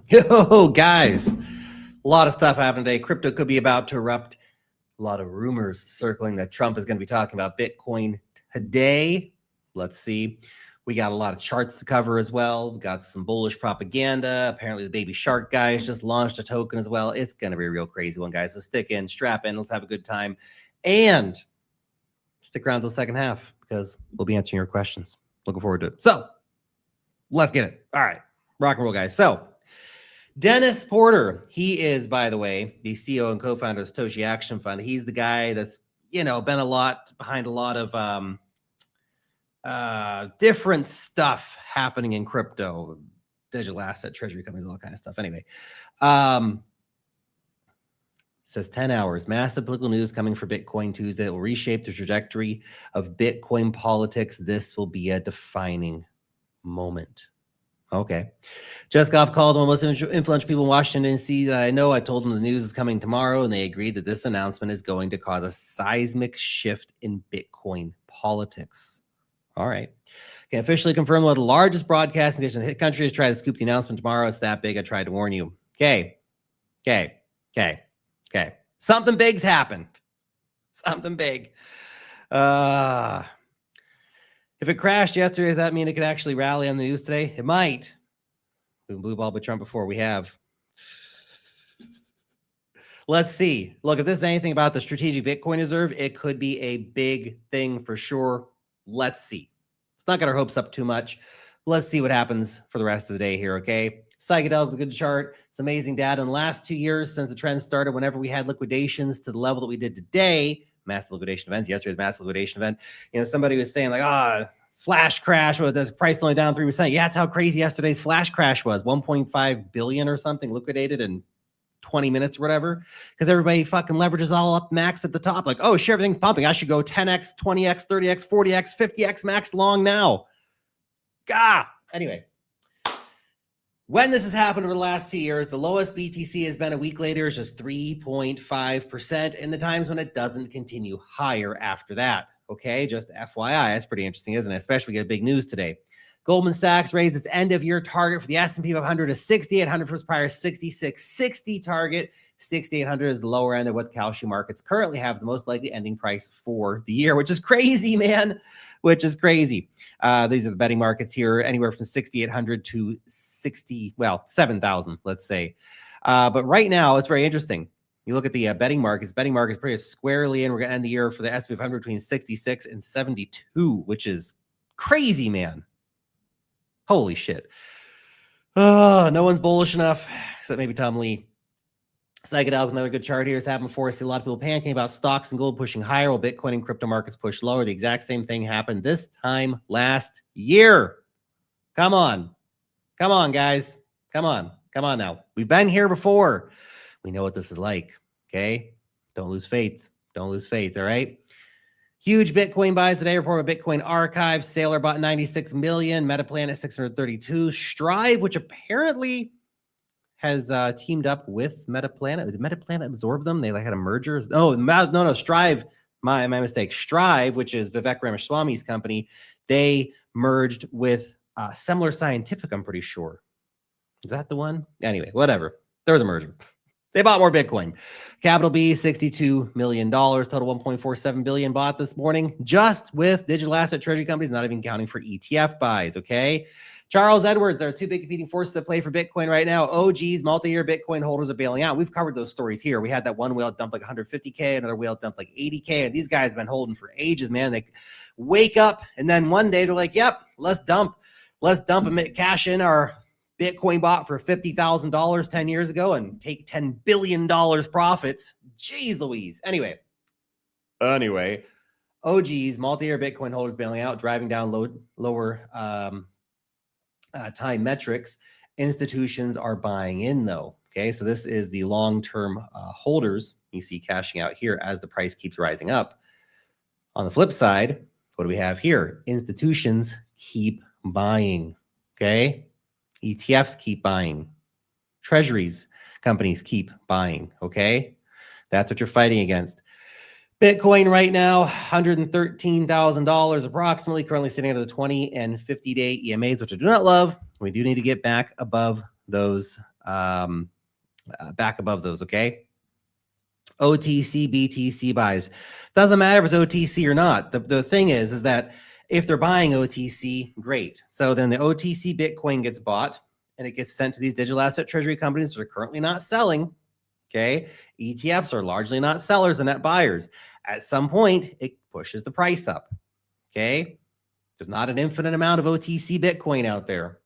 Yo, guys, a lot of stuff happened today. Crypto could be about to erupt. A lot of rumors circling that Trump is going to be talking about Bitcoin today. Let's see. We got a lot of charts to cover as well. We got some bullish propaganda. Apparently, the baby shark guys just launched a token as well. It's going to be a real crazy one, guys. So stick in, strap in. Let's have a good time. And stick around till the second half because we'll be answering your questions. Looking forward to it. So let's get it. All right. Rock and roll, guys. So Dennis Porter, he is, by the way, the CEO and co-founder of Satoshi Action Fund. He's the guy that's, been a lot behind a lot of different stuff happening in crypto, digital asset, treasury companies, all that kind of stuff. Anyway, says 10 hours, massive political news coming for Bitcoin Tuesday that will reshape the trajectory of Bitcoin politics. This will be a defining moment. Okay. Just got called one of the most influential people in Washington, D.C. that I know. I told them the news is coming tomorrow, and they agreed that this announcement is going to cause a seismic shift in Bitcoin politics. All right. Okay, officially confirmed one of the largest broadcasting stations in the country is trying to scoop the announcement tomorrow. It's that big. I tried to warn you. Okay. Something big's happened. Something big. If it crashed yesterday, does that mean it could actually rally on the news today? It might. We blue balled with Trump before. We have. Let's see. Look, if this is anything about the strategic Bitcoin reserve, it could be a big thing for sure. Let's see. Let's not get our hopes up too much. Let's see what happens for the rest of the day here, okay? Psychedelic, a good chart. It's amazing data. In the last 2 years since the trend started, whenever we had liquidations to the level that we did today, massive liquidation events, yesterday's massive liquidation event, somebody was saying like, flash crash, with this price only down 3%. Yeah, that's how crazy yesterday's flash crash was. 1.5 billion or something liquidated in 20 minutes or whatever, because everybody fucking leverages all up max at the top. Like, oh, shit, everything's pumping. I should go 10x, 20x, 30x, 40x, 50x max long now. Anyway, when this has happened over the last 2 years, the lowest BTC has been a week later is just 3.5%, in the times when it doesn't continue higher after that. Okay, just FYI, that's pretty interesting, isn't it? Especially we get big news today. Goldman Sachs raised its end-of-year target for the S&P 500 to 6,800 from its prior 6,660 target. 6,800 is the lower end of what the Kalshi markets currently have, the most likely ending price for the year, which is crazy, man. Which is crazy. These are the betting markets here, anywhere from 6,800 to 7,000, let's say. But right now, it's very interesting. You look at the betting markets pretty squarely in. We're going to end the year for the S&P 500 between 66 and 72, which is crazy, man. Holy shit. No one's bullish enough, except maybe Tom Lee. Psychedelic, another good chart here. It's happened before. I see a lot of people panicking about stocks and gold pushing higher while Bitcoin and crypto markets push lower. The exact same thing happened this time last year. Come on, guys. Come on now. We've been here before. We know what this is like, okay? Don't lose faith. All right? Huge Bitcoin buys today. Report by Bitcoin Archive. Sailor bought 96 million. Metaplanet 632. Strive, which apparently has teamed up with Metaplanet. Did Metaplanet absorb them? They had a merger? No. Strive. My mistake. Strive, which is Vivek Ramaswamy's company, they merged with Semler Scientific, I'm pretty sure. Is that the one? Anyway, whatever. There was a merger. They bought more Bitcoin. Capital B, $62 million. Total $1.47 billion bought this morning, just with digital asset treasury companies, not even counting for ETF buys, okay? Charles Edwards, there are two big competing forces at play for Bitcoin right now. OGs, multi-year Bitcoin holders are bailing out. We've covered those stories here. We had that one whale dump like 150K, another whale dump like 80K. And these guys have been holding for ages, man. They wake up, and then one day they're like, yep, let's dump and cash in our Bitcoin bought for $50,000 10 years ago and take $10 billion profits. Jeez Louise. Anyway, OGs, multi-year Bitcoin holders bailing out, driving down lower time metrics. Institutions are buying in though. Okay, so this is the long-term holders you see cashing out here as the price keeps rising up. On the flip side, what do we have here? Institutions keep buying. Okay. ETFs keep buying. Treasuries companies keep buying. Okay. That's what you're fighting against. Bitcoin right now, $113,000 approximately, currently sitting under the 20 and 50-day EMAs, which I do not love. We do need to get back above those back above those, okay? OTC, BTC buys. Doesn't matter if it's OTC or not. The thing is that if they're buying OTC, great. So then the OTC Bitcoin gets bought and it gets sent to these digital asset treasury companies that are currently not selling, okay? ETFs are largely not sellers and net buyers. At some point, it pushes the price up, okay? There's not an infinite amount of OTC Bitcoin out there.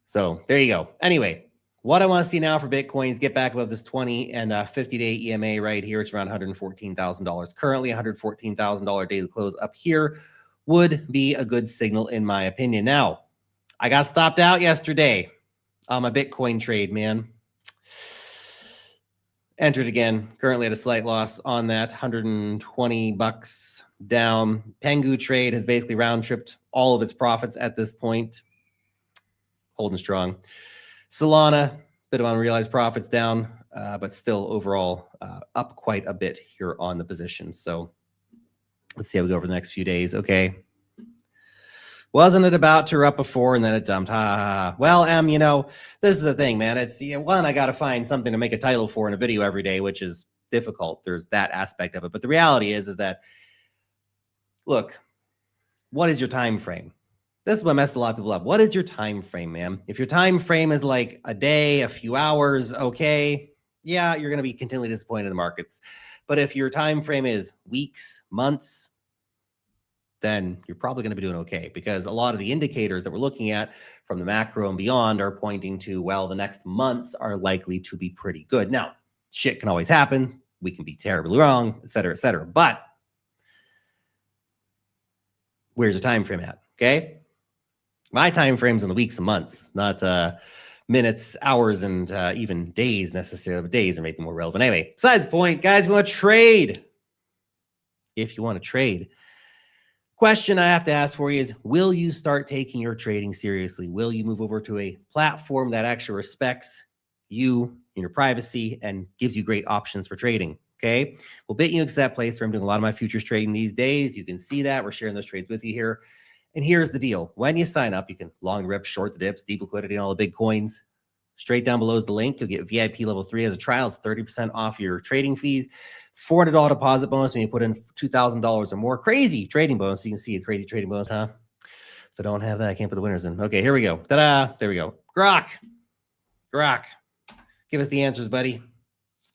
So there you go. Anyway, what I want to see now for Bitcoin is get back above this 20 and 50-day EMA right here. It's around $114,000. Currently, $114,000 daily close up here would be a good signal in my opinion. Now, I got stopped out yesterday on my Bitcoin trade, man. Entered again, currently at a slight loss on that, 120 bucks down. Pengu trade has basically round tripped all of its profits at this point. Holding strong. Solana, bit of unrealized profits down, but still overall up quite a bit here on the position. So let's see how we go over the next few days. Okay. Wasn't it about to erupt before and then it dumped? Ha ha ha. Well, you know, this is the thing, man. It's one, I got to find something to make a title for in a video every day, which is difficult. There's that aspect of it. But the reality is that, look, what is your time frame? This is what messed a lot of people up. What is your time frame, man? If your time frame is like a day, a few hours, okay, yeah, you're going to be continually disappointed in the markets. But if your time frame is weeks, months, then you're probably going to be doing okay, because a lot of the indicators that we're looking at from the macro and beyond are pointing to, well, the next months are likely to be pretty good. Now, shit can always happen. We can be terribly wrong, et cetera, et cetera. But where's the time frame at? Okay. My time frame's in the weeks and months, not minutes, hours, and even days necessarily. But days are maybe more relevant. Anyway, besides the point, guys, we want to trade. If you want to trade, question I have to ask for you is, will you start taking your trading seriously? Will you move over to a platform that actually respects you and your privacy and gives you great options for trading? Okay. Well, BitUnix is that place where I'm doing a lot of my futures trading these days. You can see that we're sharing those trades with you here. And here's the deal. When you sign up, you can long the rips, short the dips, deep liquidity, and all the big coins. Straight down below is the link. You'll get VIP level 3 as a trial. It's 30% off your trading fees. $400 deposit bonus when you put in $2,000 or more. Crazy trading bonus. You can see a crazy trading bonus, huh? If I don't have that, I can't put the winners in. Okay, here we go. Ta-da! There we go. Grok. Give us the answers, buddy.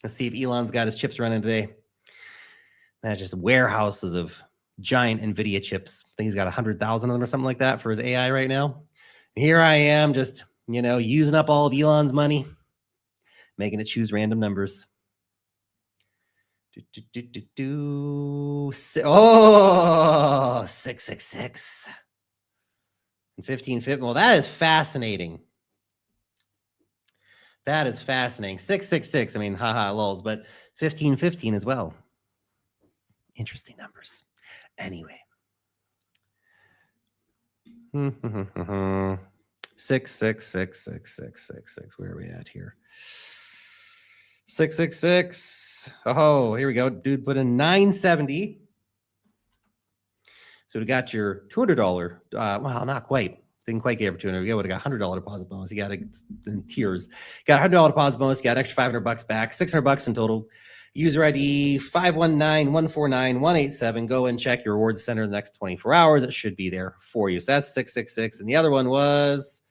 Let's see if Elon's got his chips running today. That's just warehouses of giant NVIDIA chips. I think he's got 100,000 of them or something like that for his AI right now. Here I am just, you know, using up all of Elon's money, making it choose random numbers. Oh, 666 and 1550. Well, that is fascinating. That is fascinating. 666. I mean, haha, lols, but 1515 as well. Interesting numbers. Anyway. 6666666. Where are we at here? 666. Oh, here we go. Dude put in 970. So we got your $200. Well, not quite. Didn't quite get over 200. We would have got $100 deposit bonus. You got it in tears. Got $100 deposit bonus. You got extra 500 bucks back. 600 bucks in total. User ID 519149187. Go and check your rewards center in the next 24 hours. It should be there for you. So that's 666. And the other one was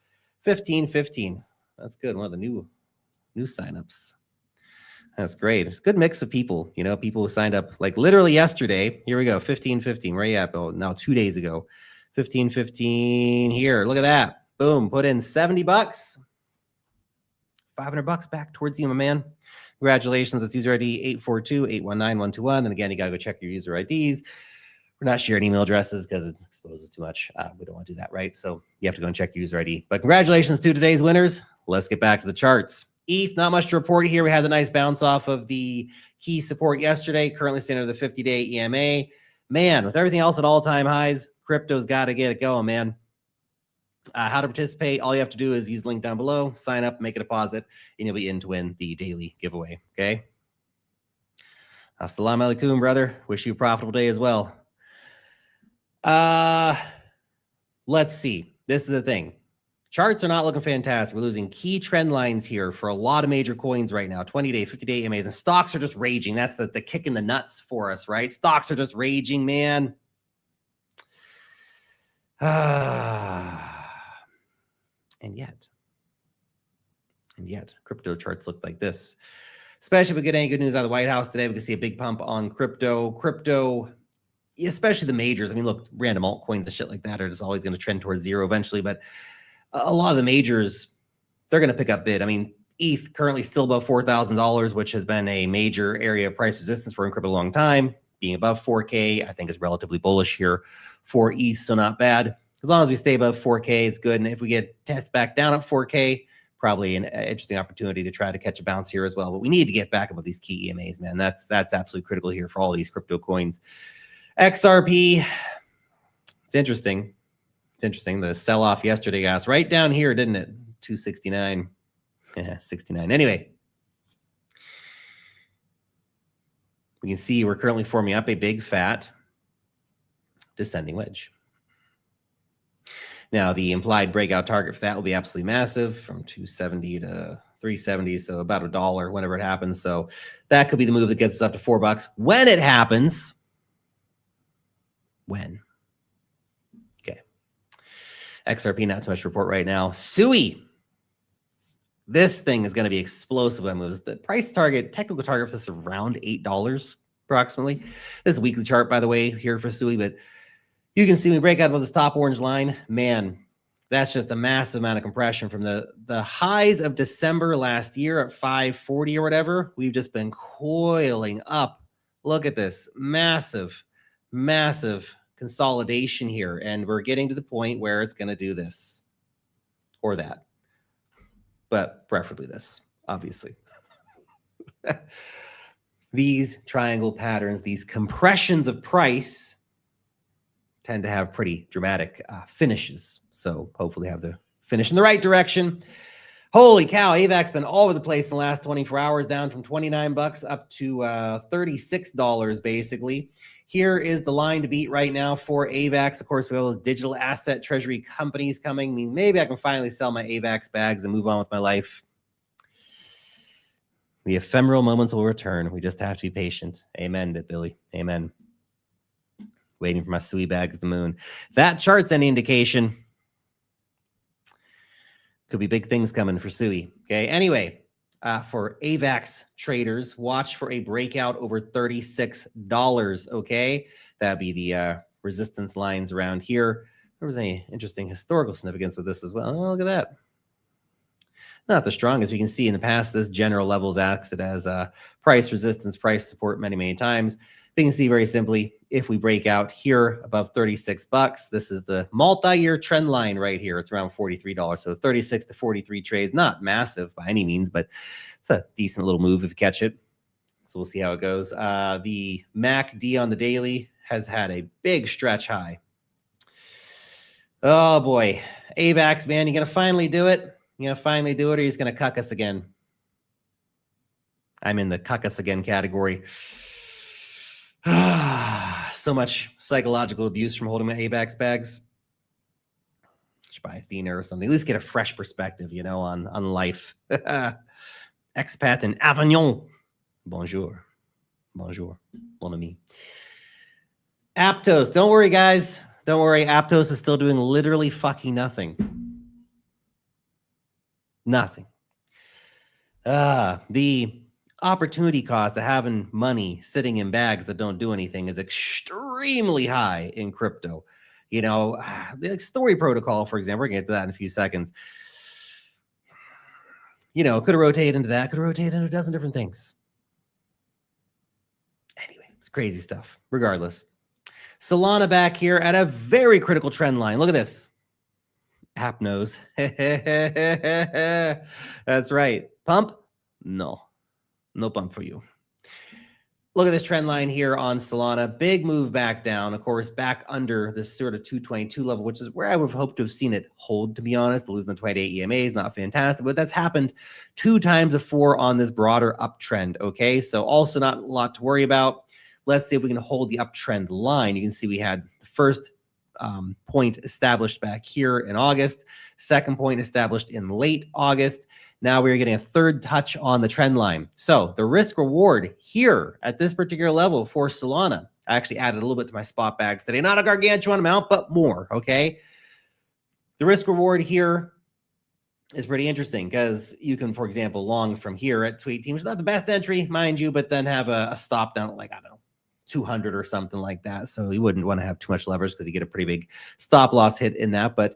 1515. That's good. One of the new signups. That's great. It's a good mix of people. You know, people who signed up like literally yesterday. Here we go. 1515. Where are you at, Bill? Now 2 days ago. 1515 here. Look at that. Boom. Put in 70 bucks. 500 bucks back towards you, my man. Congratulations. It's user ID 842819121. And again, you got to go check your user IDs. We're not sharing email addresses because it exposes too much. We don't want to do that, right? So you have to go and check your user ID. But congratulations to today's winners. Let's get back to the charts. ETH, not much to report here. We had a nice bounce off of the key support yesterday. Currently standing under the 50-day EMA. Man, with everything else at all-time highs, crypto's got to get it going, man. How to participate, all you have to do is use the link down below, sign up, make a deposit, and you'll be in to win the daily giveaway, okay? Assalamu alaikum, brother. Wish you a profitable day as well. Let's see. This is the thing. Charts are not looking fantastic. We're losing key trend lines here for a lot of major coins right now. 20-day, 50-day EMAs, and stocks are just raging. That's the kick in the nuts for us, right? Stocks are just raging, man. And yet, crypto charts look like this. Especially if we get any good news out of the White House today, we can see a big pump on crypto. Crypto, especially the majors. I mean, look, random altcoins and shit like that are just always going to trend towards zero eventually. But a lot of the majors, they're going to pick up bid. I mean, ETH currently still above $4,000, which has been a major area of price resistance for crypto a long time. Being above 4K, I think is relatively bullish here for ETH, so not bad. As long as we stay above 4K, it's good. And if we get tested back down at 4K, probably an interesting opportunity to try to catch a bounce here as well. But we need to get back above these key EMAs, man. That's absolutely critical here for all these crypto coins. XRP, it's interesting. It's interesting. The sell-off yesterday, guys, right down here, didn't it? 269. Yeah, 69. Anyway, we can see we're currently forming up a big, fat descending wedge. Now, the implied breakout target for that will be absolutely massive, from 270 to 370, so about $1 whenever it happens. So that could be the move that gets us up to $4 when it happens. When? Okay. XRP, not too much to report right now. SUI. This thing is going to be explosive when it moves. The price target, technical target for this is around $8 approximately. This is a weekly chart, by the way, here for SUI, but you can see we break out of this top orange line. Man, that's just a massive amount of compression from the highs of December last year at 540 or whatever. We've just been coiling up. Look at this massive, massive consolidation here. And we're getting to the point where it's going to do this or that, but preferably this, obviously. These triangle patterns, these compressions of price tend to have pretty dramatic finishes. So hopefully have the finish in the right direction. Holy cow, AVAC's been all over the place in the last 24 hours, down from $29 up to $36 basically. Here is the line to beat right now for AVAX. Of course, we have all those digital asset treasury companies coming. I mean, maybe I can finally sell my AVAX bags and move on with my life. The ephemeral moments will return. We just have to be patient. Amen, Billy. Amen. Waiting for my SUI bags to the moon. That chart's any indication. Could be big things coming for SUI. Okay. Anyway, for AVAX traders, watch for a breakout over $36. Okay. That'd be the resistance lines around here. There was any interesting historical significance with this as well. Oh, look at that. Not the strongest. We can see in the past, this general levels acted as price resistance, price support many, many times. We can see very simply, if we break out here above $36, this is the multi-year trend line right here. It's around $43. So 36 to 43 trades, not massive by any means, but it's a decent little move if you catch it. So we'll see how it goes. The MACD on the daily has had a big stretch high. Oh boy. AVAX, man, you going to finally do it? You going to finally do it, or he's going to cuck us again? I'm in the cuck us again category. So much psychological abuse from holding my AVAX bags. Should buy Athena or something. At least get a fresh perspective, you know, on life. Expat in Avignon. Bonjour. Bonjour. Bon ami. Aptos. Don't worry, guys. Don't worry. Aptos is still doing literally fucking nothing. Nothing. The opportunity cost of having money sitting in bags that don't do anything is extremely high in crypto. You know, the story protocol, for example, we're going to get to that in a few seconds. You know, could have rotated into that, could have rotated into a dozen different things. Anyway, it's crazy stuff. Regardless. Solana back here at a very critical trend line. Look at this. App knows. That's right. Pump? No. No pump for you. Look at this trend line here on Solana. Big move back down, of course, back under this sort of 222 level, which is where I would have hoped to have seen it hold, to be honest. Losing the 28 EMA is not fantastic, but that's happened 2 times before on this broader uptrend, okay? So also not a lot to worry about. Let's see if we can hold the uptrend line. You can see we had the first point established back here in August, second point established in late August. Now we're getting a third touch on the trend line. So the risk reward here at this particular level for Solana, I actually added a little bit to my spot bags today, not a gargantuan amount, but more, okay? The risk reward here is pretty interesting because you can, for example, long from here at Tweet Team, which is not the best entry, mind you, but then have a stop down at like, I don't know, 200 or something like that. So you wouldn't want to have too much leverage because you get a pretty big stop loss hit in that. But,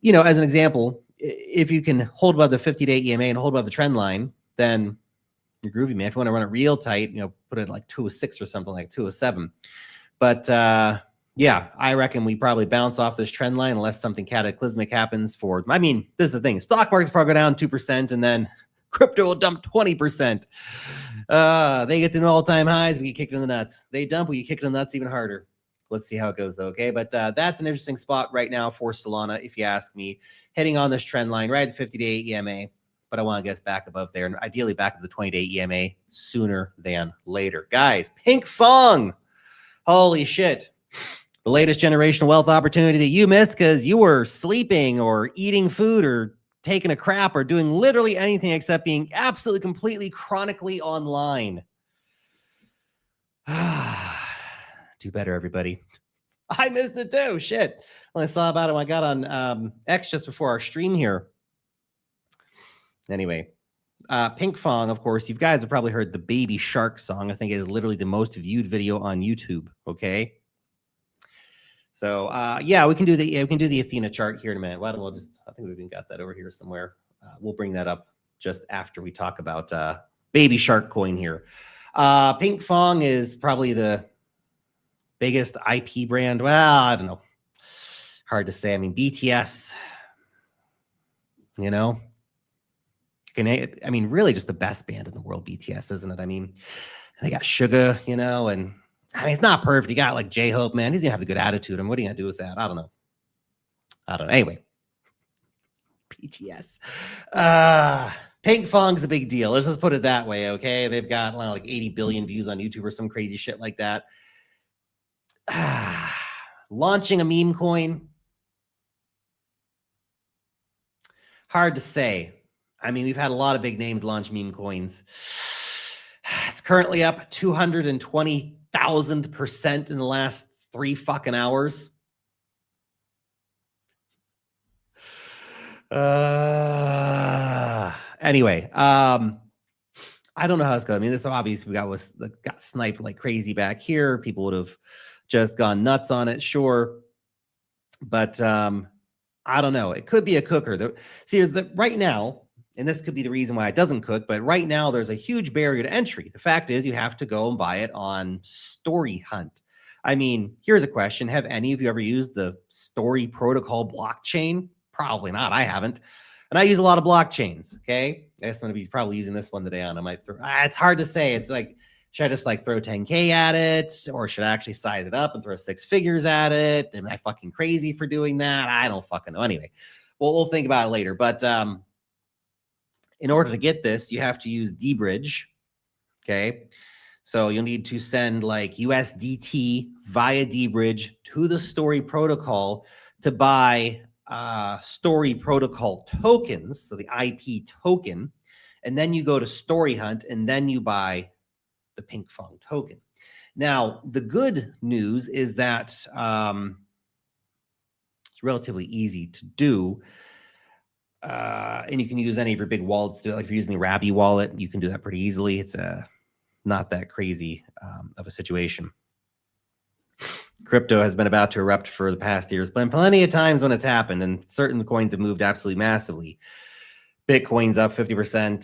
you know, as an example, if you can hold above the 50-day EMA and hold above the trend line, then you're groovy, man. If you want to run it real tight, you know, put it like 206 or something like 207. But yeah, I reckon we probably bounce off this trend line unless something cataclysmic happens for, I mean, this is the thing. Stock market's probably go down 2% and then crypto will dump 20%. They get to new all-time highs, we get kicked in the nuts. They dump, we get kicked in the nuts even harder. Let's see how it goes, though, okay? But that's an interesting spot right now for Solana, if you ask me. Heading on this trend line, right at the 50-day EMA, but I want to get back above there, and ideally back to the 20-day EMA sooner than later. Guys, Pink Fong! Holy shit. The latest generational wealth opportunity that you missed because you were sleeping or eating food or taking a crap or doing literally anything except being absolutely, completely, chronically online. Do better, everybody. I missed it too. Shit. Well, I saw about it when I got on X just before our stream here. Anyway, Pink Fong, of course, you guys have probably heard the Baby Shark song. I think it is literally the most viewed video on YouTube. Okay. So yeah, we can do the Athena chart here in a minute. Why don't we just, I think we've even got that over here somewhere. We'll bring that up just after we talk about Baby Shark coin here. Pink Fong is probably the biggest IP brand. Well, I don't know. Hard to say. I mean, BTS, you know, I mean, really just the best band in the world, BTS, isn't it? I mean, they got Suga, you know, and I mean, it's not perfect. You got like J-Hope, man. He didn't have a good attitude. And what are you going to do with that? I don't know. Anyway, BTS. Pink Fong's a big deal. Let's just put it that way, okay? They've got like 80 billion views on YouTube or some crazy shit like that. Launching a meme coin. Hard to say. I mean, we've had a lot of big names launch meme coins. It's currently up 220,000% in the last 3 fucking hours. Anyway, I don't know how it's going. I mean, this obviously got sniped like crazy back here. People would have just gone nuts on it, sure. But I don't know. It could be a cooker. Right now, and this could be the reason why it doesn't cook, but right now there's a huge barrier to entry. The fact is you have to go and buy it on Story Hunt. I mean, here's a question. Have any of you ever used the Story Protocol blockchain? Probably not. I haven't. And I use a lot of blockchains, okay? I guess I'm going to be probably using this one today on. I might throw, it's hard to say. It's like, should I just like throw 10K at it? Or should I actually size it up and throw 6 figures at it? Am I fucking crazy for doing that? I don't fucking know. Anyway, we'll think about it later. But in order to get this, you have to use dBridge, okay? So you'll need to send like USDT via dBridge to the Story Protocol to buy Story Protocol tokens, so the IP token, and then you go to Story Hunt and then you buy the Pink Fong token. Now, the good news is that it's relatively easy to do. And you can use any of your big wallets to do it. Like if you're using the Rabby wallet, you can do that pretty easily. It's not that crazy of a situation. Crypto has been about to erupt for the past years, but plenty of times when it's happened, and certain coins have moved absolutely massively. Bitcoin's up 50%,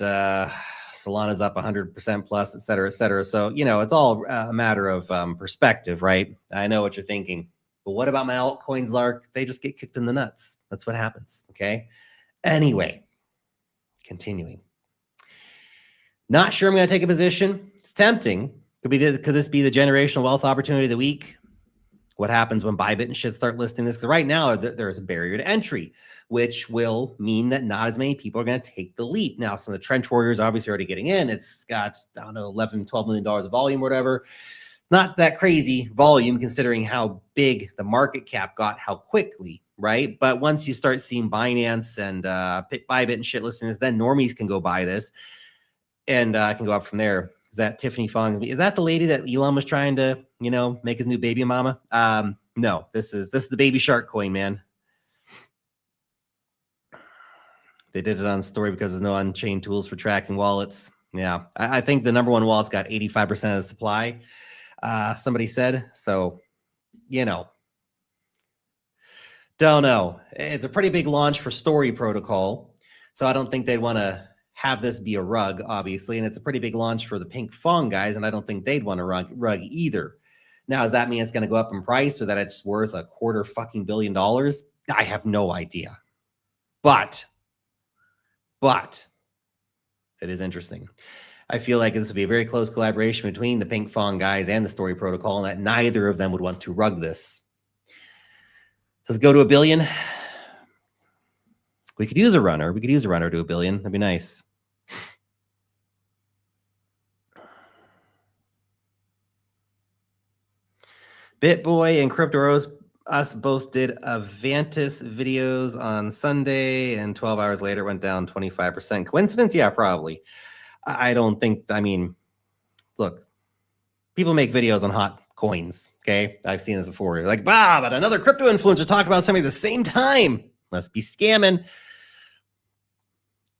Solana's up 100% plus, et cetera, et cetera. So, you know, it's all a matter of perspective, right? I know what you're thinking. But what about my altcoins, Lark? They just get kicked in the nuts. That's what happens, okay? Anyway, continuing. Not sure I'm going to take a position. It's tempting. Could this be the generational wealth opportunity of the week? What happens when Bybit and shit start listing this? Because right now there's a barrier to entry, which will mean that not as many people are going to take the leap. Now, some of the trench warriors obviously already getting in. It's got, I don't know, $11, $12 million of volume or whatever. Not that crazy volume considering how big the market cap got, how quickly, right? But once you start seeing Binance and Bybit and shit listeners, then normies can go buy this and can go up from there. Is that Tiffany Fong? Is that the lady that Elon was trying to, make his new baby mama? No, this is the baby shark coin, man. They did it on Story because there's no on-chain tools for tracking wallets. Yeah, I think the number one wallet's got 85% of the supply. Somebody said so. Don't know. It's a pretty big launch for Story Protocol, so I don't think they'd want to have this be a rug, obviously. And it's a pretty big launch for the Pink Fong guys, and I don't think they'd want a rug either. Now, does that mean it's going to go up in price or that it's worth $250 million? I have no idea. But it is interesting. I feel like this would be a very close collaboration between the Pink Fong guys and the Story Protocol, and that neither of them would want to rug this. Let's go to $1 billion. We could use a runner. We could use a runner to $1 billion. That'd be nice. BitBoy and CryptoRose, us both did Avantis videos on Sunday, and 12 hours later went down 25%. Coincidence? Yeah, probably. I don't think, look, people make videos on hot coins, okay? I've seen this before. You're like, but another crypto influencer talked about something at the same time. Must be scamming.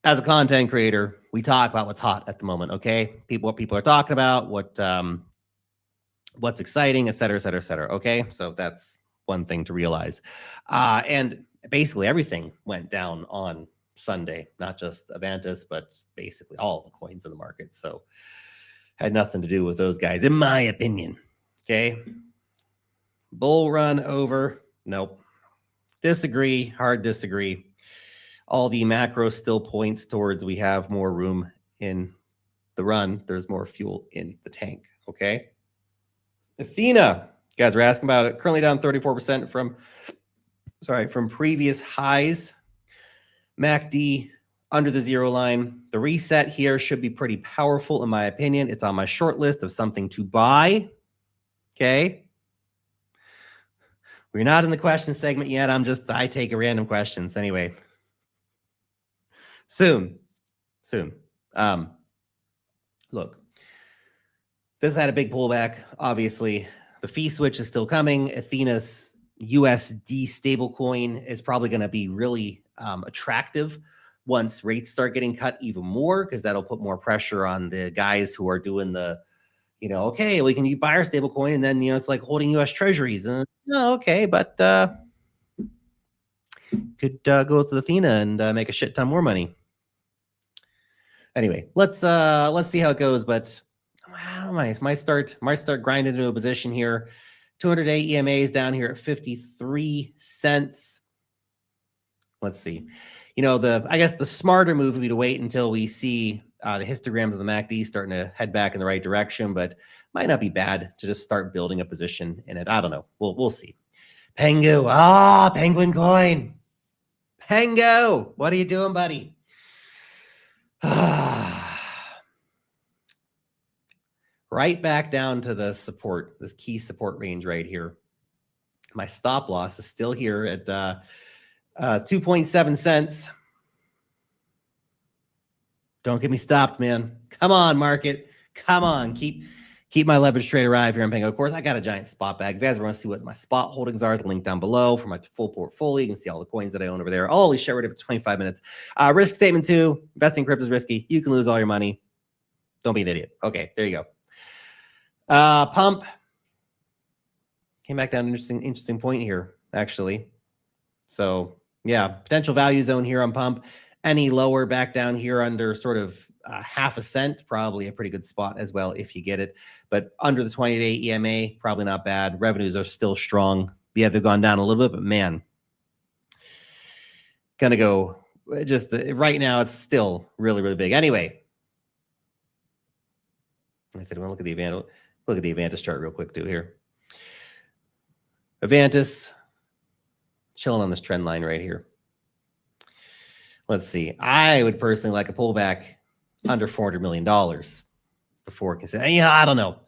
As a content creator, we talk about what's hot at the moment, okay? What people are talking about, what's exciting, et cetera, et cetera, et cetera, okay? So that's one thing to realize. And basically everything went down on Sunday, not just Avantis, but basically all the coins in the market. So had nothing to do with those guys, in my opinion. Okay. Bull run over. Nope. Disagree. Hard disagree. All the macro still points towards we have more room in the run. There's more fuel in the tank. Okay. Athena, you guys were asking about it. Currently down 34% from previous highs. MACD under the zero line. The reset here should be pretty powerful, in my opinion. It's on my short list of something to buy. Okay. We're not in the question segment yet. I take a random questions anyway. Soon. Look, this had a big pullback. Obviously, the fee switch is still coming. Athena's USD stablecoin is probably going to be really attractive once rates start getting cut even more, because that'll put more pressure on the guys who are doing the, okay, we can buy our stablecoin, and then it's like holding U.S. Treasuries. Okay, but could go with Athena and make a shit ton more money. Anyway, let's see how it goes. But I might start grinding into a position here. 200-day EMA is down here at 53 cents. Let's see. I guess the smarter move would be to wait until we see the histograms of the MACD starting to head back in the right direction, but might not be bad to just start building a position in it. I don't know. We'll see. Pengu. Penguin coin. Pengu. What are you doing, buddy? Right back down to the support, this key support range right here. My stop loss is still here at 2.7 cents. Don't get me stopped, man. Come on, market. Come on. Keep my leverage trade alive here on Pengu. Of course, I got a giant spot bag. If you guys want to see what my spot holdings are, the link down below for my full portfolio. You can see all the coins that I own over there. Holy shit, we're at 25 minutes. Risk statement 2. Investing in crypto is risky. You can lose all your money. Don't be an idiot. Okay, there you go. Pump. Came back down an interesting point here, actually. So, yeah, potential value zone here on Pump. Any lower back down here under sort of half a cent, probably a pretty good spot as well if you get it. But under the 20-day EMA, probably not bad. Revenues are still strong. Yeah, they've gone down a little bit, but man, gonna go just right now. It's still really, really big. Anyway, I said, well, look at the Avantis chart real quick too here. Avantis chilling on this trend line right here. Let's see. I would personally like a pullback under $400 million before considering. I don't know.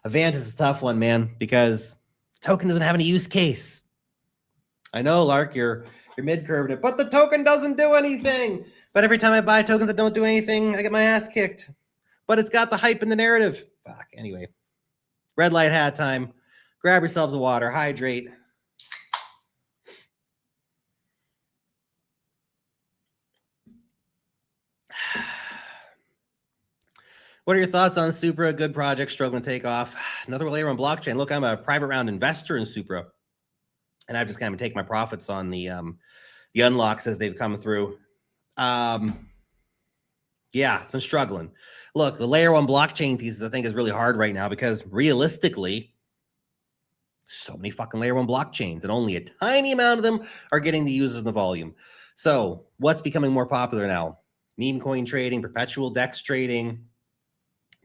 Avant is a tough one, man, because token doesn't have any use case. I know, Lark, you're mid-curving it, but the token doesn't do anything. But every time I buy tokens that don't do anything, I get my ass kicked. But it's got the hype and the narrative. Fuck. Anyway, red light hat time. Grab yourselves a water, hydrate. What are your thoughts on Supra? Good project, struggling to take off. Another layer on blockchain. Look, I'm a private round investor in Supra, and I've just kind of taken my profits on the unlocks as they've come through. Yeah, it's been struggling. Look, the layer one blockchain thesis, I think, is really hard right now because realistically, so many fucking layer one blockchains and only a tiny amount of them are getting the users and the volume. So what's becoming more popular now? Meme coin trading, perpetual DEX trading,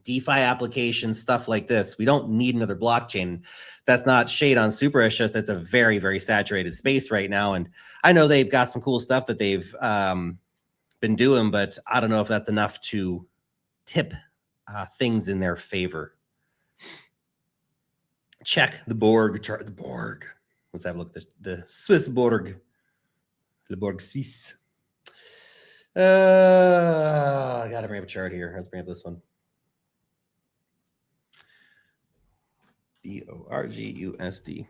DeFi applications, stuff like this. We don't need another blockchain. That's not shade on Supra. It's just that's a very, very saturated space right now. And I know they've got some cool stuff that they've been doing, but I don't know if that's enough to tip things in their favor. Check the Borg chart. The Borg. Let's have a look at the Swiss Borg. The Borg Suisse. I got to bring up a chart here. Let's bring up this one. BORGUSD.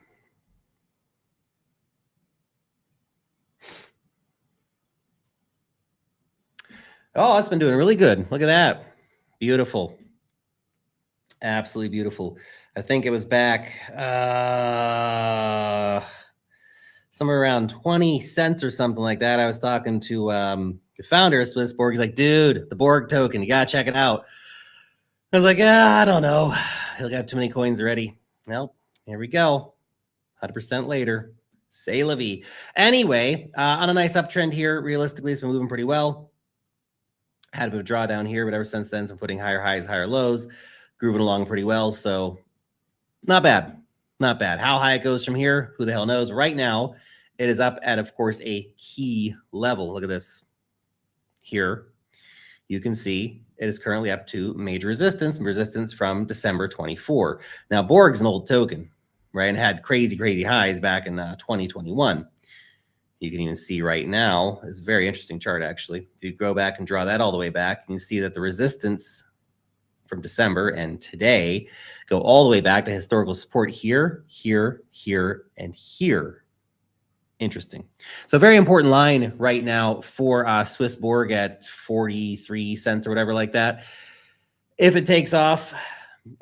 Oh, it's been doing really good. Look at that. Beautiful. Absolutely beautiful. I think it was back somewhere around 20 cents or something like that. I was talking to the founder of Swiss Borg. He's like, dude, the Borg token, you got to check it out. I was like, I don't know. He'll got too many coins already. Well, here we go. 100% later. C'est la vie. Anyway, on a nice uptrend here, realistically, it's been moving pretty well. Had a bit of drawdown here, but ever since then, it's been putting higher highs, higher lows, grooving along pretty well. So not bad. Not bad. How high it goes from here, who the hell knows? Right now, it is up at, of course, a key level. Look at this. Here, you can see it is currently up to major resistance from December 24. Now, Borg's an old token, right? And had crazy, crazy highs back in 2021. You can even see right now, it's a very interesting chart, actually. If you go back and draw that all the way back, you can see that the resistance from December and today go all the way back to historical support here, here, here, and here. Interesting. So very important line right now for Swiss Borg at 43 cents or whatever like that. If it takes off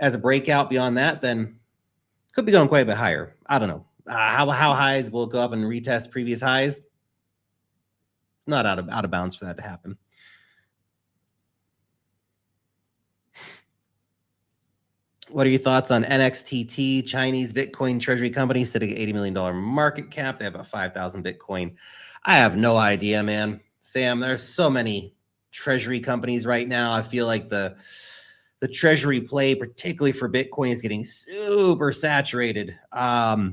as a breakout beyond that, then could be going quite a bit higher. I don't know. How high will it go up and retest previous highs? Not out of bounds for that to happen. What are your thoughts on NXTT, Chinese Bitcoin treasury company sitting at $80 million market cap? They have about 5,000 Bitcoin. I have no idea, man. Sam, there's so many treasury companies right now. I feel like the treasury play, particularly for Bitcoin, is getting super saturated. I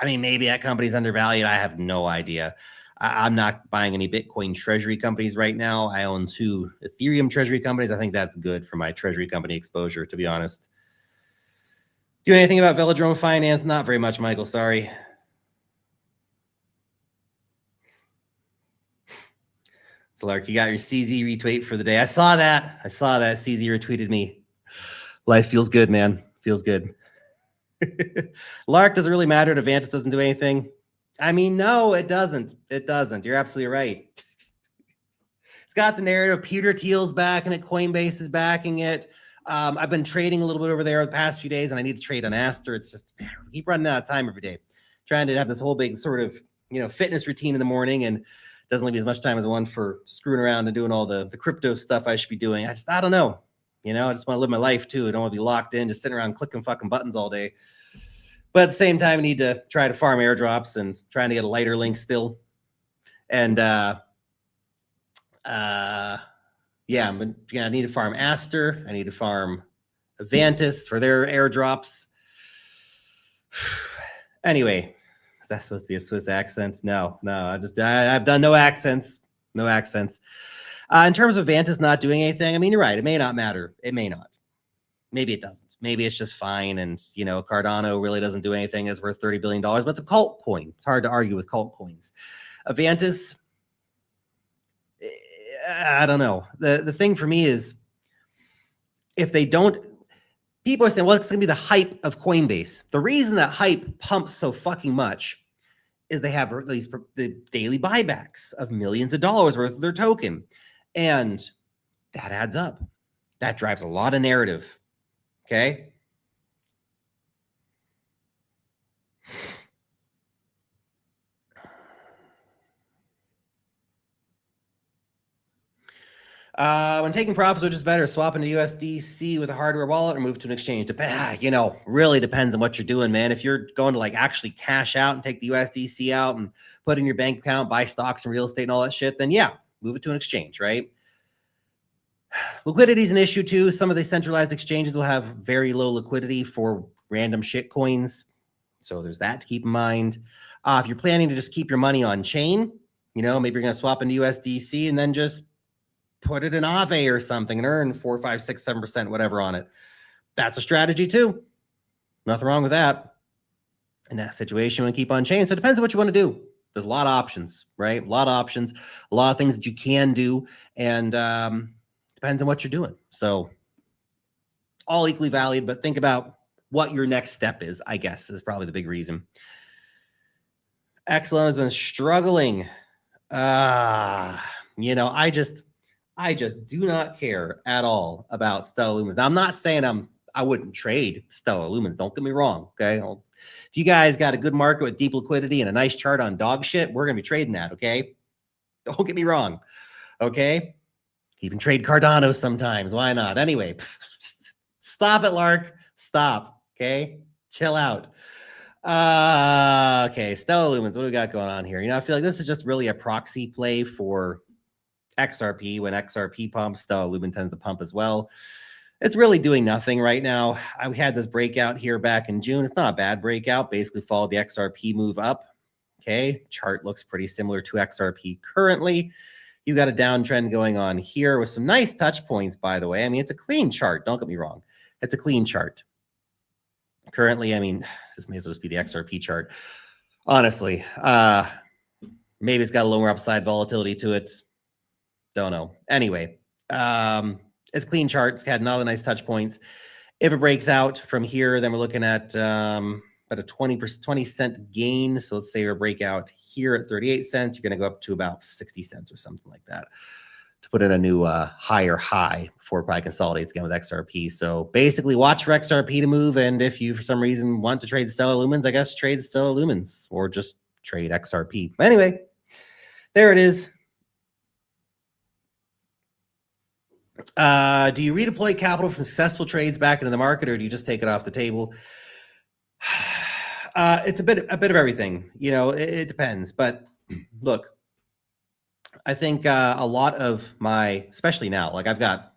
mean, maybe that company's undervalued. I have no idea. I'm not buying any Bitcoin treasury companies right now. I own 2 Ethereum treasury companies. I think that's good for my treasury company exposure, to be honest. Do anything about Velodrome Finance? Not very much, Michael. Sorry. So, Lark, you got your CZ retweet for the day. I saw that. CZ retweeted me. Life feels good, man. Feels good. Lark, does it really matter if Avantis doesn't do anything? I mean, no, it doesn't. It doesn't. You're absolutely right. It's got the narrative. Peter Thiel's backing it. Coinbase is backing it. I've been trading a little bit over there the past few days, and I need to trade on Aster. It's just, man, I keep running out of time every day. Trying to have this whole big sort of, fitness routine in the morning, and doesn't leave me as much time as I want for screwing around and doing all the crypto stuff I should be doing. I don't know. I just want to live my life too. I don't want to be locked in, just sitting around clicking fucking buttons all day. But at the same time, I need to try to farm airdrops and trying to get a lighter link still. And yeah, I need to farm Aster. I need to farm Avantis for their airdrops. Anyway, is that supposed to be a Swiss accent? No, I've done no accents. No accents. In terms of Avantis not doing anything, I mean, you're right. It may not matter. It may not. Maybe it doesn't. maybe it's just fine. And, you know, Cardano really doesn't do anything. It's worth $30 billion, but it's a cult coin. It's hard to argue with cult coins. Avantis, I don't know. The thing for me is, if they don't, people are saying, well, it's going to be the hype of Coinbase. The reason that hype pumps so fucking much is they have these the daily buybacks of millions of dollars worth of their token. And that adds up. That drives a lot of narrative. Okay. When taking profits, which is better, swap into USDC with a hardware wallet or move to an exchange? You know, really depends on what you're doing, man. If you're going to like actually cash out and take the USDC out and put in your bank account, buy stocks and real estate and all that shit, then yeah, move it to an exchange, right? Liquidity is an issue too. Some of the centralized exchanges will have very low liquidity for random shit coins. So there's that to keep in mind. If you're planning to just keep your money on chain, you know, maybe you're going to swap into USDC and then just put it in Aave or something and earn 4, 5, 6, 7%, whatever on it. That's a strategy too. Nothing wrong with that. In that situation, we keep on chain. So it depends on what you want to do. There's a lot of options, right? A lot of options, a lot of things that you can do. And depends on what you're doing. So all equally valued, but think about what your next step is, I guess, is probably the big reason. XLM has been struggling. You know, I just do not care at all about Stellar Lumens. Now, I'm not saying I wouldn't trade Stellar Lumens. Don't get me wrong. Okay. If you guys got a good market with deep liquidity and a nice chart on dog shit, we're going to be trading that. Okay. Don't get me wrong. Okay. Even trade Cardano sometimes. Why not? Anyway, stop it, Lark. Stop. Okay. Chill out. Okay. Stellar Lumens. What do we got going on here? You know, I feel like this is just really a proxy play for XRP. When XRP pumps, Stellar Lumen tends to pump as well. It's really doing nothing right now. We had this breakout here back in June. It's not a bad breakout. Basically followed the XRP move up. Okay. Chart looks pretty similar to XRP currently. You got a downtrend going on here with some nice touch points, by the way. I mean, it's a clean chart. Don't get me wrong. It's a clean chart. Currently, I mean, this may as well just be the XRP chart. Honestly, maybe it's got a lower upside volatility to it. Don't know. Anyway, it's clean chart. It's had another nice touch points. If it breaks out from here, then we're looking at about a 20 cent gain. So let's say we break out here at 38 cents. You're going to go up to about 60 cents or something like that to put in a new higher high before it probably consolidates again with XRP. So basically watch for XRP to move. And if you, for some reason, want to trade Stellar Lumens, I guess trade Stellar Lumens or just trade XRP. Anyway, there it is. Do you redeploy capital from successful trades back into the market, or do you just take it off the table? It's a bit of everything. You know, it depends. But look, I think a lot of my, especially now, like I've got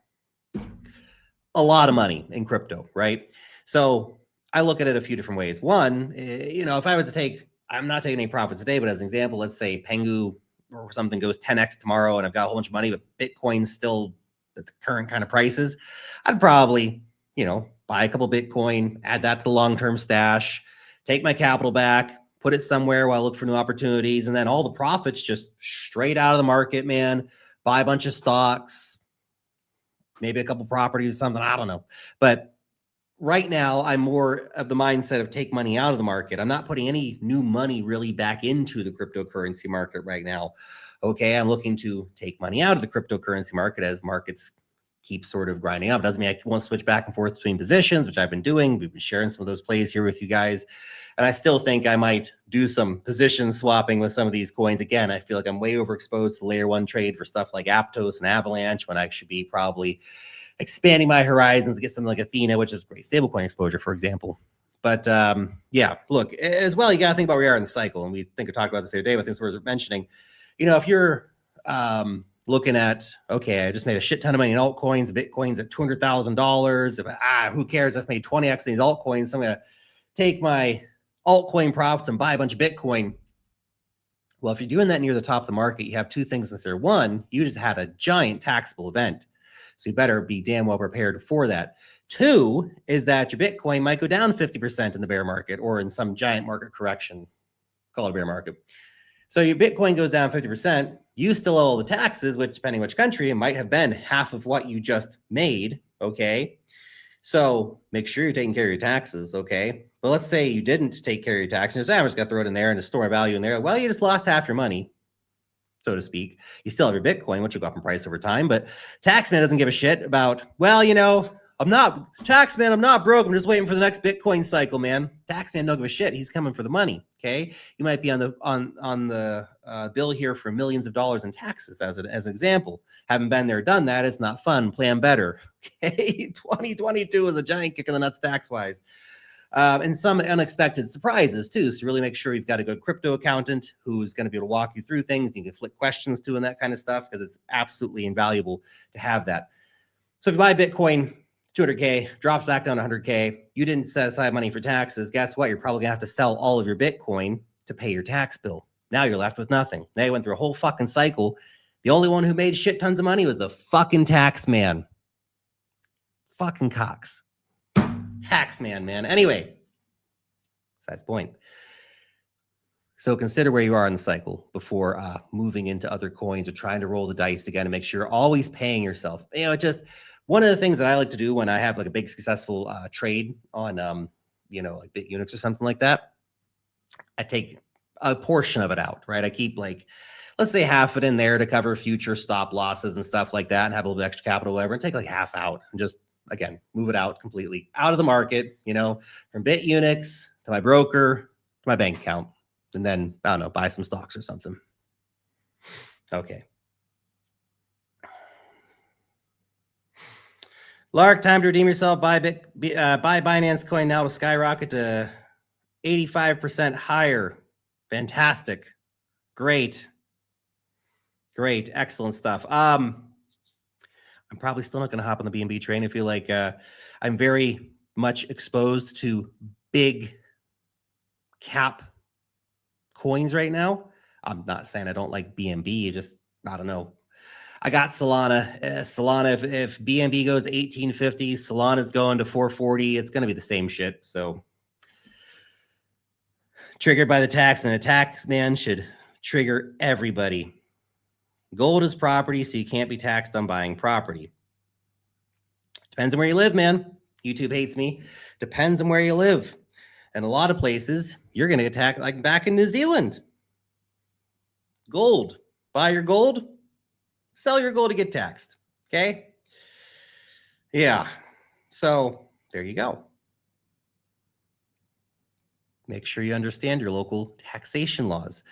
a lot of money in crypto, right? So I look at it a few different ways. One, you know, if I was to take, I'm not taking any profits today, but as an example, let's say Pengu or something goes 10x tomorrow and I've got a whole bunch of money, but Bitcoin's still at the current kind of prices, I'd probably, you know, buy a couple Bitcoin, add that to the long-term stash, take my capital back, put it somewhere while I look for new opportunities. And then all the profits just straight out of the market, man, buy a bunch of stocks, maybe a couple properties or something. I don't know. But right now I'm more of the mindset of take money out of the market. I'm not putting any new money really back into the cryptocurrency market right now. Okay. I'm looking to take money out of the cryptocurrency market as markets keep sort of grinding up. Doesn't mean I won't switch back and forth between positions, which I've been doing. We've been sharing some of those plays here with you guys. And I still think I might do some position swapping with some of these coins. Again, I feel like I'm way overexposed to layer one trade for stuff like Aptos and Avalanche when I should be probably expanding my horizons to get something like Athena, which is great stablecoin exposure, for example. But yeah, look, as well, you got to think about where we are in the cycle. And we think I talked about this the other day, but things we're mentioning. You know, if you're looking at, okay, I just made a shit ton of money in altcoins, Bitcoin's at $200,000. Who cares? I just made 20x in these altcoins. So I'm going to take my altcoin profits and buy a bunch of Bitcoin. Well, if you're doing that near the top of the market, you have two things in there. One, you just had a giant taxable event. So you better be damn well prepared for that. 2 is that your Bitcoin might go down 50% in the bear market or in some giant market correction. Call it a bear market. So your Bitcoin goes down 50%. You still owe the taxes, which, depending which country, it might have been half of what you just made. Okay. So make sure you're taking care of your taxes. Okay. But let's say you didn't take care of your taxes. I'm just going to throw it in there and store my value in there. Well, you just lost half your money, so to speak. You still have your Bitcoin, which will go up in price over time. But Taxman doesn't give a shit about, well, you know, I'm not broke. I'm just waiting for the next Bitcoin cycle, man. Taxman don't give a shit. He's coming for the money. Okay. You might be on the bill here for millions of dollars in taxes as an example. Haven't been there, done that. It's not fun. Plan better. Okay. 2022 is a giant kick in the nuts tax wise. And some unexpected surprises too. So really make sure you've got a good crypto accountant who's going to be able to walk you through things. You can flick questions to and that kind of stuff, because it's absolutely invaluable to have that. So if you buy Bitcoin, 200K, drops back down to 100K, you didn't set aside money for taxes. Guess what? You're probably gonna have to sell all of your Bitcoin to pay your tax bill. Now you're left with nothing. Now you went through a whole fucking cycle. The only one who made shit tons of money was the fucking tax man. Fucking Cox. Tax man. Anyway, besides the point. So consider where you are in the cycle before moving into other coins or trying to roll the dice again, to make sure you're always paying yourself. You know, just one of the things that I like to do when I have like a big successful trade on, you know, like Bit Unix or something like that, I take a portion of it out, right? I keep like, let's say half it in there to cover future stop losses and stuff like that, and have a little bit extra capital, whatever, and take like half out and just, again, move it out completely out of the market, you know, from Bit Unix to my broker to my bank account. And then, I don't know, buy some stocks or something. Okay. Lark, time to redeem yourself. Buy Binance coin now to skyrocket to 85% higher. Fantastic. Great. Excellent stuff. I'm probably still not going to hop on the BNB train. I feel like I'm very much exposed to big cap coins right now. I'm not saying I don't like BNB, just, I don't know. I got Solana. Solana, if BNB goes to 1850, Solana's going to 440. It's going to be the same shit. So triggered by the tax, and the tax man should trigger everybody. Gold is property, so you can't be taxed on buying property. Depends on where you live, man. YouTube hates me. Depends on where you live. And a lot of places, you're going to get taxed, like back in New Zealand. Gold. Buy your gold, sell your gold to get taxed. Okay? Yeah. So there you go. Make sure you understand your local taxation laws.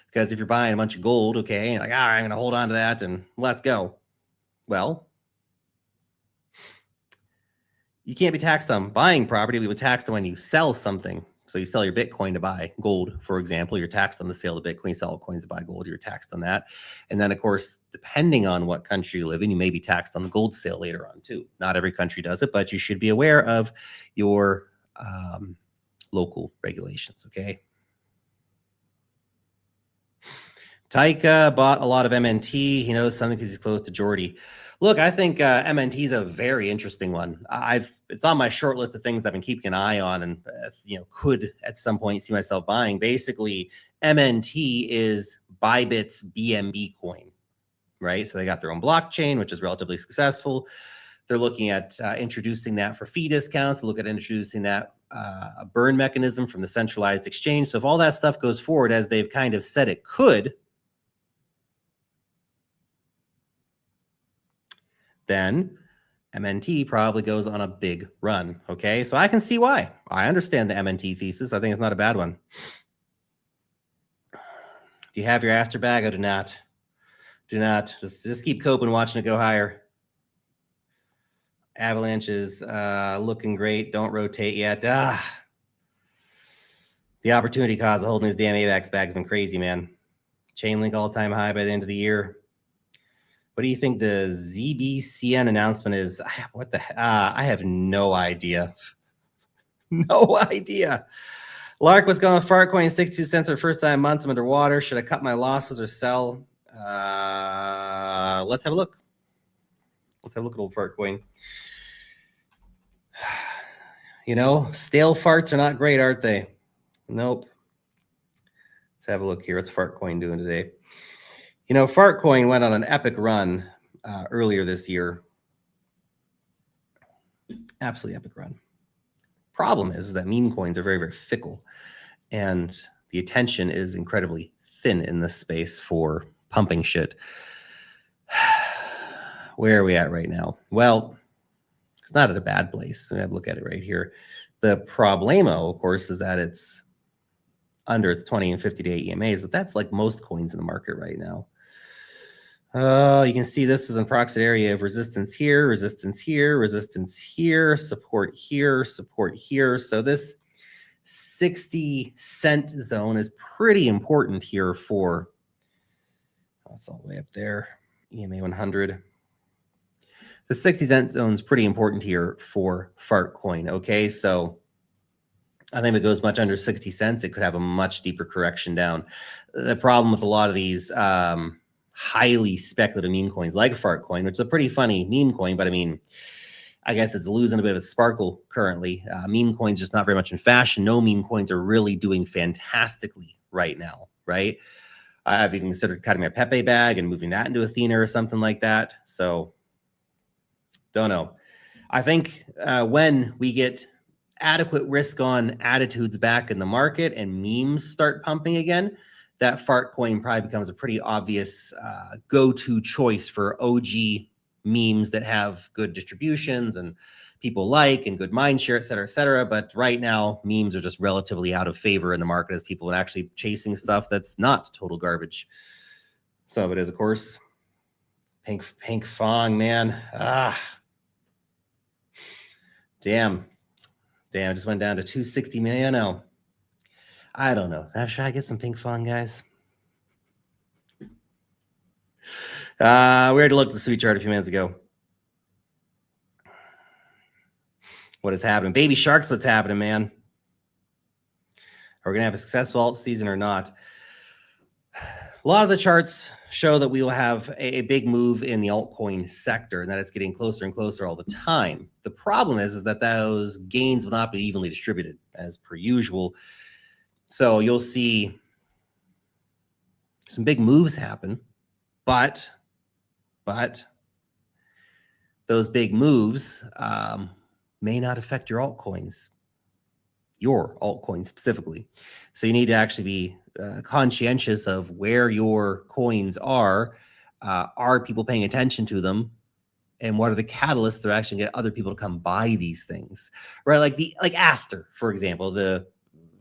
Because if you're buying a bunch of gold, okay, and like, all right, I'm going to hold on to that and let's go. Well, you can't be taxed on buying property. We would tax when you sell something. So you sell your Bitcoin to buy gold, for example. You're taxed on the sale of Bitcoin. You sell coins to buy gold. You're taxed on that. And then, of course, depending on what country you live in, you may be taxed on the gold sale later on, too. Not every country does it, but you should be aware of your local regulations, okay? Taika bought a lot of MNT. He knows something because he's close to Jordy. Look, I think MNT is a very interesting one. It's on my short list of things I've been keeping an eye on, and could at some point see myself buying. Basically, MNT is Bybit's BNB coin, right? So they got their own blockchain, which is relatively successful. They're looking at introducing that for fee discounts. Look at introducing that a burn mechanism from the centralized exchange. So if all that stuff goes forward as they've kind of said it could, then MNT probably goes on a big run. Okay, so I can see why. I understand the MNT thesis. I think it's not a bad one. Do you have your Aster bag? I do not. Do not. Just keep coping, watching it go higher. Avalanche is looking great. Don't rotate yet. The opportunity cost of holding his damn AVAX bag has been crazy, man. Chainlink all-time high by the end of the year. What do you think the ZBCN announcement is? What the I have no idea. No idea. Lark was going with Fartcoin 62 cents for the first time in months. I'm underwater. Should I cut my losses or sell? Let's have a look. Let's have a look at old Fartcoin. You know, stale farts are not great, aren't they? Nope. Let's have a look here. What's Fartcoin doing today? You know, Fartcoin went on an epic run earlier this year. Absolutely epic run. Problem is that meme coins are very, very fickle, and the attention is incredibly thin in this space for pumping shit. Where are we at right now? Well, it's not at a bad place. I have a look at it right here. The problemo, of course, is that it's under its 20 and 50-day EMAs, but that's like most coins in the market right now. You can see this is an approximate area of resistance here, resistance here, resistance here, support here, support here. So this 60-cent zone is pretty important here for, that's all the way up there, EMA 100. The 60-cent zone is pretty important here for Fartcoin, okay? So I think if it goes much under 60 cents, it could have a much deeper correction down. The problem with a lot of these highly speculative meme coins like Fartcoin, which is a pretty funny meme coin, but I mean, I guess it's losing a bit of its sparkle currently. Meme coins just not very much in fashion. No meme coins are really doing fantastically right now, right? I've even considered cutting my Pepe bag and moving that into Athena or something like that. So don't know. I think when we get adequate risk on attitudes back in the market and memes start pumping again, that Fartcoin probably becomes a pretty obvious go-to choice for OG memes that have good distributions and people like and good mind share, et cetera, et cetera. But right now, memes are just relatively out of favor in the market as people are actually chasing stuff that's not total garbage. Some of it is, of course. Pink Fong, man. Damn, I just went down to 260 million now. I don't know. Should I get some Pink Fong, guys? We already looked at the sweet chart a few minutes ago. What is happening? Baby Shark's what's happening, man. Are we going to have a successful alt season or not? A lot of the charts show that we will have a big move in the altcoin sector and that it's getting closer and closer all the time. The problem is that those gains will not be evenly distributed as per usual. So you'll see some big moves happen, but those big moves may not affect your altcoins specifically. So you need to actually be conscientious of where your coins are. Are people paying attention to them? And what are the catalysts that are actually get other people to come buy these things, right? Like Aster, for example, the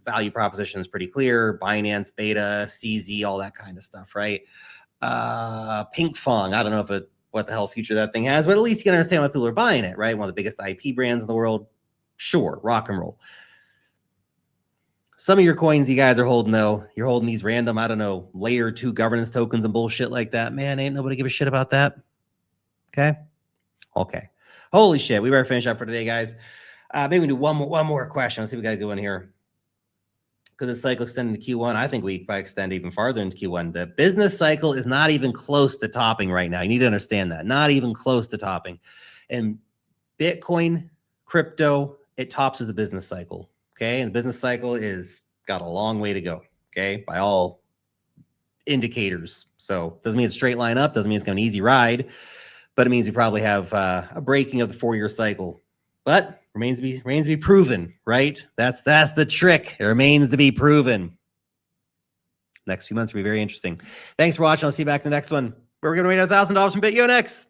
value proposition is pretty clear. Binance, Beta, CZ, all that kind of stuff, right? Pink Fong, I don't know what the hell future that thing has, but at least you can understand why people are buying it, right? One of the biggest IP brands in the world. Sure, rock and roll. Some of your coins you guys are holding, though, you're holding these random, I don't know, layer 2 governance tokens and bullshit like that. Man, ain't nobody give a shit about that. Okay. Holy shit. We better finish up for today, guys. Maybe we do one more question. Let's see if we got to go in here. Could the cycle extend into Q1? I think we might extend even farther into Q1. The business cycle is not even close to topping right now. You need to understand that. Not even close to topping. And Bitcoin, crypto, it tops with the business cycle. Okay. And the business cycle is got a long way to go. Okay. By all indicators. So doesn't mean it's straight line up. Doesn't mean it's going to be an easy ride, but it means we probably have a breaking of the 4-year cycle, but remains to be proven, right? That's the trick. It remains to be proven. Next few months will be very interesting. Thanks for watching. I'll see you back in the next one. We're going to win $1,000 from BitUNX.